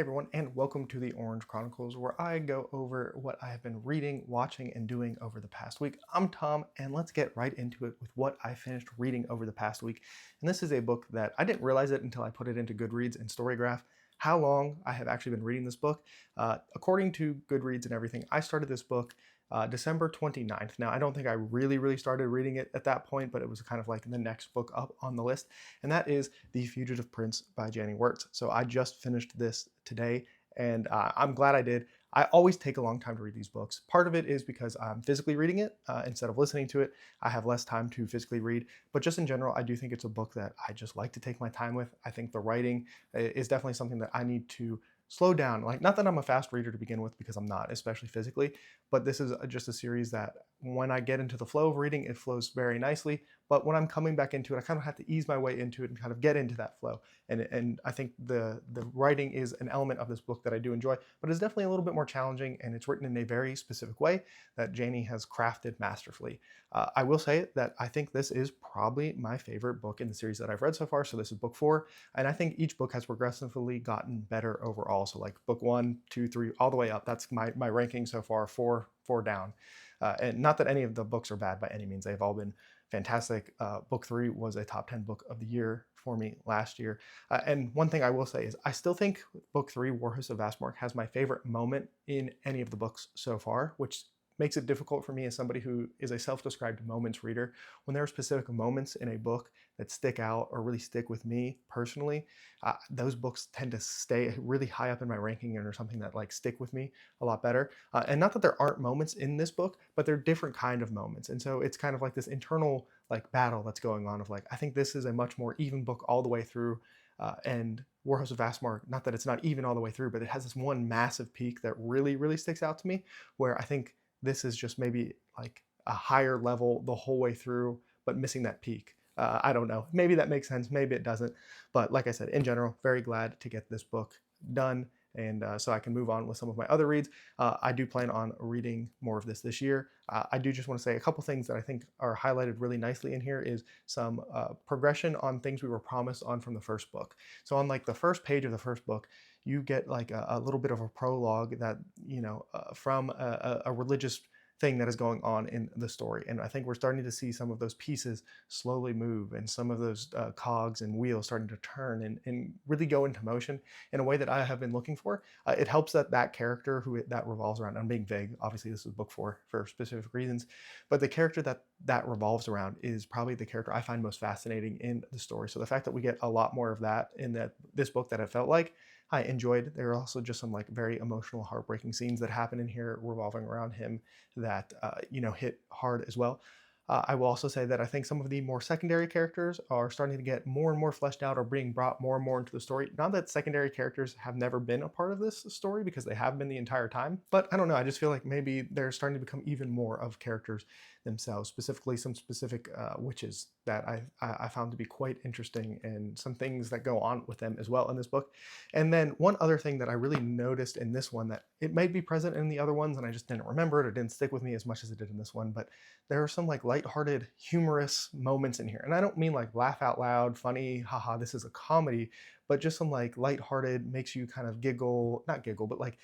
Hey everyone, and welcome to the Orange Chronicles, where I go over what I have been reading, watching, and doing over the past week. I'm Tom, and let's get right into it with what I finished reading over the past week. And this is a book that I didn't realize it until I put it into Goodreads and Storygraph, how long I have actually been reading this book. According to Goodreads and everything, I started this book December 29th. Now, I don't think I really started reading it at that point, but it was kind of like the next book up on the list, and that is The Fugitive Prince by Janny Wirtz. So I just finished this today, and I'm glad I did. I always take a long time to read these books. Part of it is because I'm physically reading it instead of listening to it. I have less time to physically read, but just in general, I do think it's a book that I just like to take my time with. I think the writing is definitely something that I need to slow down. Like, not that I'm a fast reader to begin with, because I'm not, especially physically, but this is just a series that when I get into the flow of reading, it flows very nicely. But when I'm coming back into it, I kind of have to ease my way into it and kind of get into that flow. And I think the writing is an element of this book that I do enjoy, but it's definitely a little bit more challenging, and it's written in a very specific way that Janie has crafted masterfully. I will say that I think this is probably my favorite book in the series that I've read so far. So this is book 4, and I think each book has progressively gotten better overall. So like book 1, 2, 3, all the way up. That's my ranking so far, four down. And not that any of the books are bad by any means. They've all been fantastic. Book 3 was a top 10 book of the year for me last year. And one thing I will say is I still think book 3, Warhorse of Vastmark, has my favorite moment in any of the books so far, which makes it difficult for me as somebody who is a self-described moments reader. When there are specific moments in a book that stick out or really stick with me personally, those books tend to stay really high up in my ranking and are something that like stick with me a lot better. And not that there aren't moments in this book, but they're different kind of moments. And so it's kind of like this internal like battle that's going on of like, I think this is a much more even book all the way through. And Warhorse of Vastmark, not that it's not even all the way through, but it has this one massive peak that really sticks out to me, where I think this is just maybe like a higher level the whole way through, but missing that peak. I don't know. Maybe that makes sense. Maybe it doesn't. But like I said, in general, very glad to get this book done, and so I can move on with some of my other reads. I do plan on reading more of this year. I do just want to say a couple things that I think are highlighted really nicely in here is some progression on things we were promised on from the first book. So on like the first page of the first book, you get like a little bit of a prologue that, from a religious thing that is going on in the story. And I think we're starting to see some of those pieces slowly move, and some of those cogs and wheels starting to turn and really go into motion in a way that I have been looking for. It helps that that character that revolves around, I'm being vague, obviously this is book 4 for specific reasons, but the character that revolves around is probably the character I find most fascinating in the story. So the fact that we get a lot more of that in this book that it felt like I enjoyed. There are also just some like very emotional, heartbreaking scenes that happen in here revolving around him that hit hard as well. I will also say that I think some of the more secondary characters are starting to get more and more fleshed out or being brought more and more into the story. Not that secondary characters have never been a part of this story, because they have been the entire time, but I don't know, I just feel like maybe they're starting to become even more of characters themselves, specifically some specific witches that I found to be quite interesting, and some things that go on with them as well in this book. And then one other thing that I really noticed in this one, that it might be present in the other ones and I just didn't remember it or didn't stick with me as much as it did in this one, but there are some like lighthearted, humorous moments in here. And I don't mean like laugh out loud, funny, haha, this is a comedy, but just some like lighthearted, makes you kind of giggle, not giggle, but like,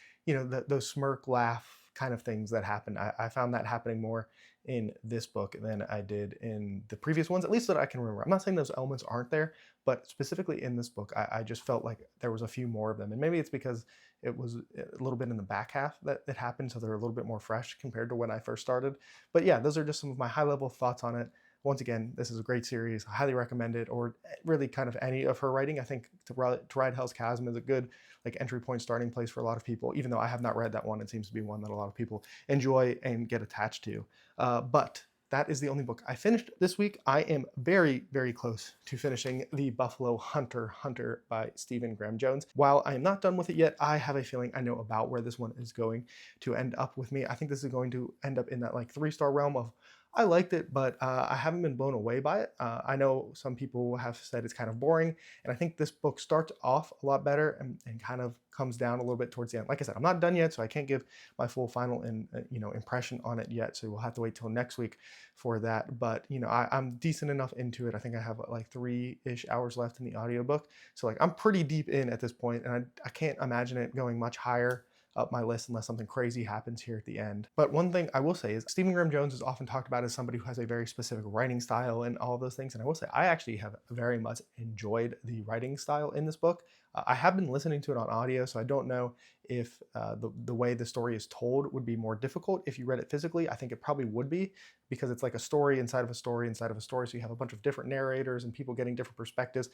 those smirk, laugh kind of things that happen. I found that happening more in this book than I did in the previous ones, at least that I can remember. I'm not saying those elements aren't there, but specifically in this book, I just felt like there was a few more of them. And maybe it's because it was a little bit in the back half that it happened, so they're a little bit more fresh compared to when I first started. But yeah, those are just some of my high level thoughts on it. Once again, this is a great series. I highly recommend it, or really kind of any of her writing. I think to ride Hell's Chasm is a good like entry point, starting place for a lot of people. Even though I have not read that one, it seems to be one that a lot of people enjoy and get attached to. But that is the only book I finished this week. I am very close to finishing The Buffalo Hunter by Stephen Graham Jones. While I am not done with it yet, I have a feeling I know about where this one is going to end up with me. I think this is going to end up in that like 3-star realm of, I liked it, but I haven't been blown away by it. I know some people have said it's kind of boring, and I think this book starts off a lot better and kind of comes down a little bit towards the end. Like I said, I'm not done yet, so I can't give my full final impression on it yet. So we'll have to wait till next week for that. But I'm decent enough into it. I think I have like 3-ish hours left in the audiobook, so like I'm pretty deep in at this point, and I can't imagine it going much higher up my list unless something crazy happens here at the end. But one thing I will say is Stephen Graham Jones is often talked about as somebody who has a very specific writing style and all of those things. And I will say I actually have very much enjoyed the writing style in this book. I have been listening to it on audio, so I don't know if the way the story is told would be more difficult if you read it physically. I think it probably would be, because it's like a story inside of a story inside of a story. So you have a bunch of different narrators and people getting different perspectives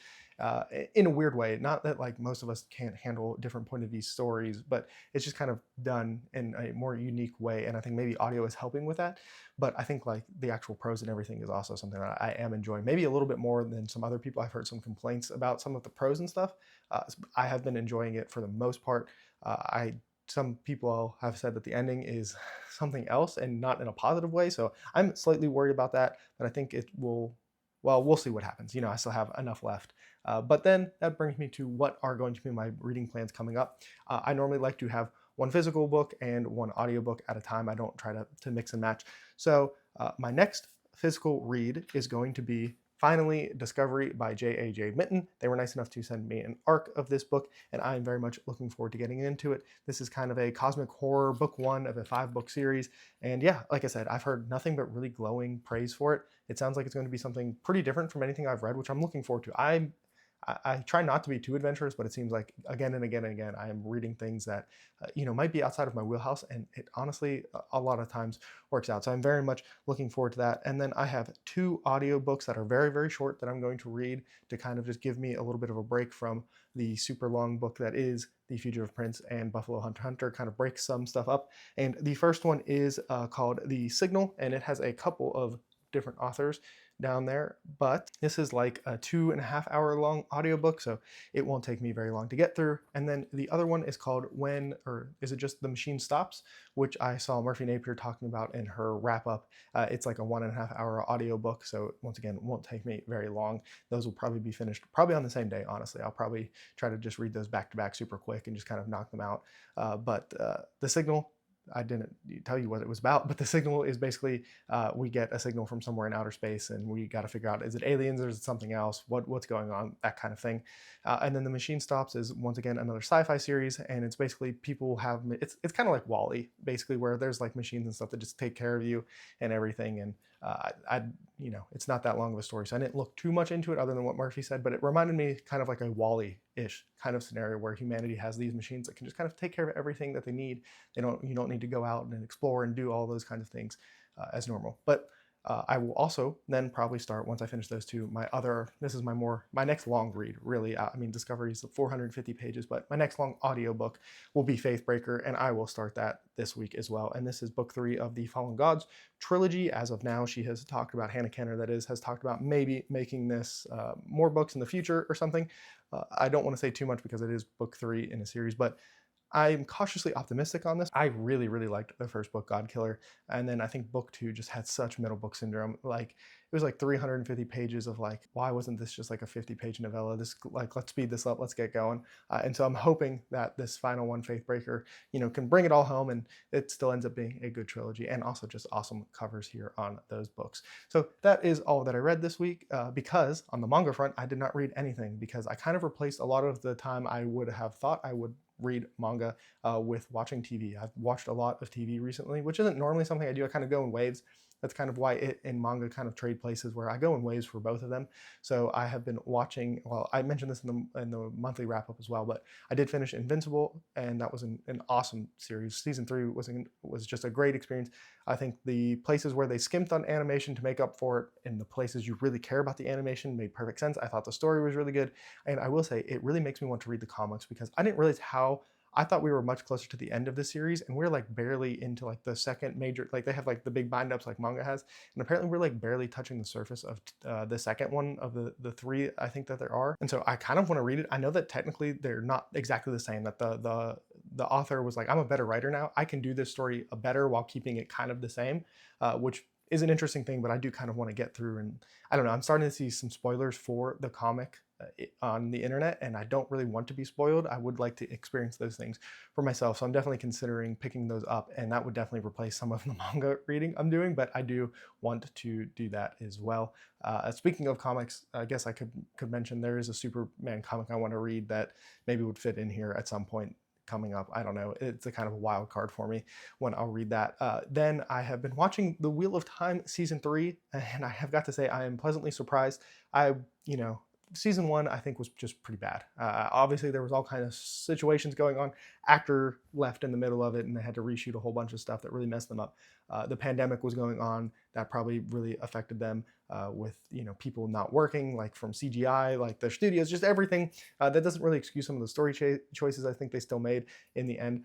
in a weird way. Not that like most of us can't handle different point of view stories, but it's just kind of done in a more unique way. And I think maybe audio is helping with that. But I think like the actual prose and everything is also something that I am enjoying, maybe a little bit more than some other people. I've heard some complaints about some of the prose and stuff. I have been enjoying it for the most part. Some people have said that the ending is something else and not in a positive way. So I'm slightly worried about that, but I think it will, well, we'll see what happens. I still have enough left. But then that brings me to what are going to be my reading plans coming up. I normally like to have one physical book and one audiobook at a time. I don't try to mix and match. So my next physical read is going to be finally Discovery by J.A.J. Mitten. They were nice enough to send me an arc of this book, and I am very much looking forward to getting into it. This is kind of a cosmic horror book 1 of a 5-book series. And yeah, like I said, I've heard nothing but really glowing praise for it. It sounds like it's going to be something pretty different from anything I've read, which I'm looking forward to. I try not to be too adventurous, but it seems like again and again and again, I am reading things that, might be outside of my wheelhouse, and it honestly, a lot of times works out. So I'm very much looking forward to that. And then I have 2 audiobooks that are very, very short that I'm going to read to kind of just give me a little bit of a break from the super long book that is The Fugitive Prince and Buffalo Hunter, kind of breaks some stuff up. And the first one is called The Signal, and it has a couple of different authors down there, but this is like a 2.5-hour long audiobook, so it won't take me very long to get through. And then the other one is called When, or is it just The Machine Stops, which I saw Murphy Napier talking about in her wrap up. It's like a 1.5-hour audiobook, so once again, it won't take me very long. Those will probably be finished probably on the same day, honestly. I'll probably try to just read those back to back super quick and just kind of knock them out. But The Signal, I didn't tell you what it was about, but The Signal is basically we get a signal from somewhere in outer space, and we got to figure out, is it aliens or is it something else? What's going on? That kind of thing. And then The Machine Stops is once again another sci-fi series, and it's basically people have it's kind of like WALL-E, basically, where there's like machines and stuff that just take care of you and everything. And it's not that long of a story, so I didn't look too much into it other than what Murphy said, but it reminded me kind of like a WALL-E-ish kind of scenario where humanity has these machines that can just kind of take care of everything that they need. You don't need to go out and explore and do all those kinds of things as normal. But I will also then probably start, once I finish those 2, this is my next long read, really. Discovery is 450 pages, but my next long audiobook will be Faithbreaker, and I will start that this week as well. And this is book 3 of the Fallen Gods trilogy. As of now, she has talked about, Hannah Kenner that is, has talked about maybe making this more books in the future or something. I don't want to say too much because it is book 3 in a series, but I'm cautiously optimistic on this. I really, really liked the first book, God Killer, and then I think book 2 just had such middle book syndrome. Like, it was like 350 pages of like, why wasn't this just like a 50-page novella? This, like, let's speed this up, let's get going. And so I'm hoping that this final one, Faithbreaker, can bring it all home, and it still ends up being a good trilogy, and also just awesome covers here on those books. So that is all that I read this week, because on the manga front, I did not read anything, because I kind of replaced a lot of the time I would have thought I would read manga with watching TV. I've watched a lot of TV recently, which isn't normally something I do. I kind of go in waves. That's kind of why it and manga kind of trade places, where I go in waves for both of them. So I have been watching, well, I mentioned this in the monthly wrap up as well, but I did finish Invincible, and that was an awesome series. Season 3 was just a great experience. I think the places where they skimped on animation to make up for it, and the places you really care about the animation, made perfect sense. I thought the story was really good, and I will say it really makes me want to read the comics, because I didn't realize how, I thought we were much closer to the end of the series, and we're like barely into like the second major, like they have like the big bind ups like manga has, and apparently we're like barely touching the surface of the second one of the 3 I think that there are. And so I kind of want to read it. I know that technically they're not exactly the same, that the author was like, I'm a better writer now, I can do this story better while keeping it kind of the same, which is an interesting thing, but I do kind of want to get through. And I don't know, I'm starting to see some spoilers for the comic on the internet, and I don't really want to be spoiled. I would like to experience those things for myself. So I'm definitely considering picking those up, and that would definitely replace some of the manga reading I'm doing, but I do want to do that as well. Speaking of comics, I guess I could mention there is a Superman comic I want to read that maybe would fit in here at some point coming up. I don't know. It's a kind of a wild card for me when I'll read that. Then I have been watching The Wheel of Time season 3, and I have got to say I am pleasantly surprised. You know, season 1 I think was just pretty bad. Obviously there was all kind of situations going on. Actor left in the middle of it, and they had to reshoot a whole bunch of stuff that really messed them up. The pandemic was going on, that probably really affected them, with people not working, like from CGI, like their studios, just everything. That doesn't really excuse some of the story choices I think they still made in the end.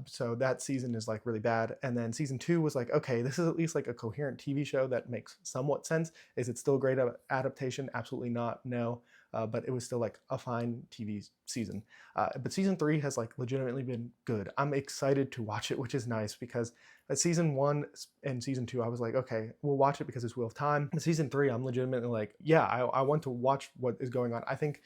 So that season is like really bad. And then season 2 was like, okay, this is at least like a coherent TV show that makes somewhat sense. Is it still a great adaptation? Absolutely not. No. But it was still like a fine TV season. But season 3 has like legitimately been good. I'm excited to watch it, which is nice, because at season 1 and season 2, I was like, okay, we'll watch it because it's Wheel of Time. In season 3, I'm legitimately like, yeah, I want to watch what is going on. I think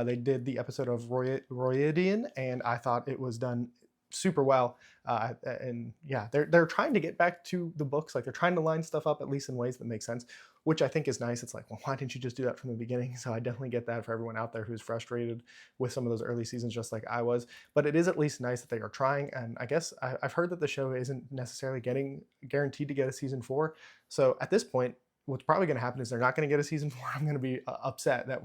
they did the episode of Royadian, and I thought it was done super well. And yeah, they're trying to get back to the books. Like they're trying to line stuff up at least in ways that make sense, which I think is nice. It's like, well, why didn't you just do that from the beginning? So I definitely get that for everyone out there who's frustrated with some of those early seasons, just like I was. But it is at least nice that they are trying. And I guess I've heard that the show isn't necessarily getting guaranteed to get a season 4. So at this point, what's probably going to happen is they're not going to get a season 4. I'm going to be upset that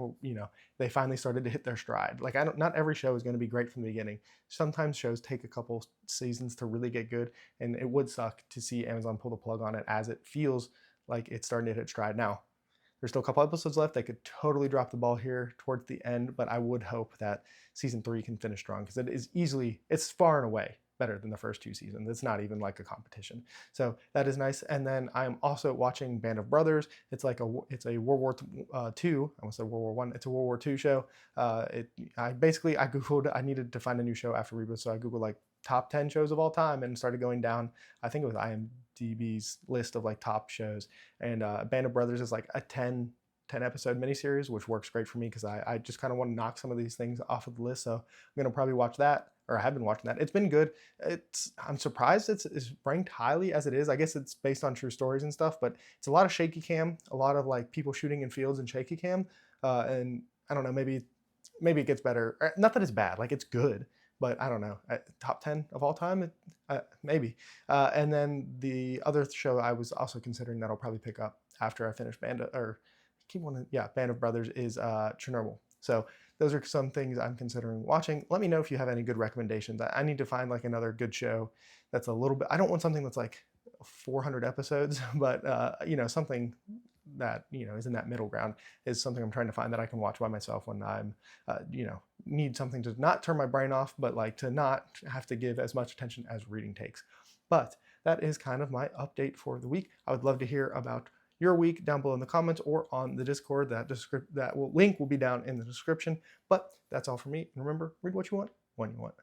they finally started to hit their stride. Like not every show is going to be great from the beginning. Sometimes shows take a couple seasons to really get good, and it would suck to see Amazon pull the plug on it, as it feels like it's starting to hit stride now. There's still a couple episodes left. They could totally drop the ball here towards the end, but I would hope that season 3 can finish strong, because it's far and away better than the first 2 seasons. It's not even like a competition. So that is nice. And then I'm also watching Band of Brothers. It's a World War II. I almost said World War One. It's a World War II show. I Googled, I needed to find a new show after reboot, so I Googled like top 10 shows of all time and started going down. I think it was IMDb's list of like top shows. And Band of Brothers is like a 10 episode miniseries, which works great for me because I just kind of want to knock some of these things off of the list. So I'm going to probably watch that, or I have been watching that. It's been good. I'm surprised it's ranked highly as it is. I guess it's based on true stories and stuff, but it's a lot of shaky cam, a lot of like people shooting in fields and shaky cam. And I don't know, maybe it gets better. Not that it's bad, like it's good, but I don't know. Top 10 of all time, maybe. And then the other show I was also considering that I'll probably pick up after I finish Band of Brothers is Chernobyl. So those are some things I'm considering watching. Let me know if you have any good recommendations. I need to find like another good show that's a little bit, I don't want something that's like 400 episodes, but something that is in that middle ground is something I'm trying to find that I can watch by myself when I'm need something to not turn my brain off, but like to not have to give as much attention as reading takes. But that is kind of my update for the week. I would love to hear about your week down below in the comments or on the Discord. Link will be down in the description. But that's all for me. And remember, read what you want when you want.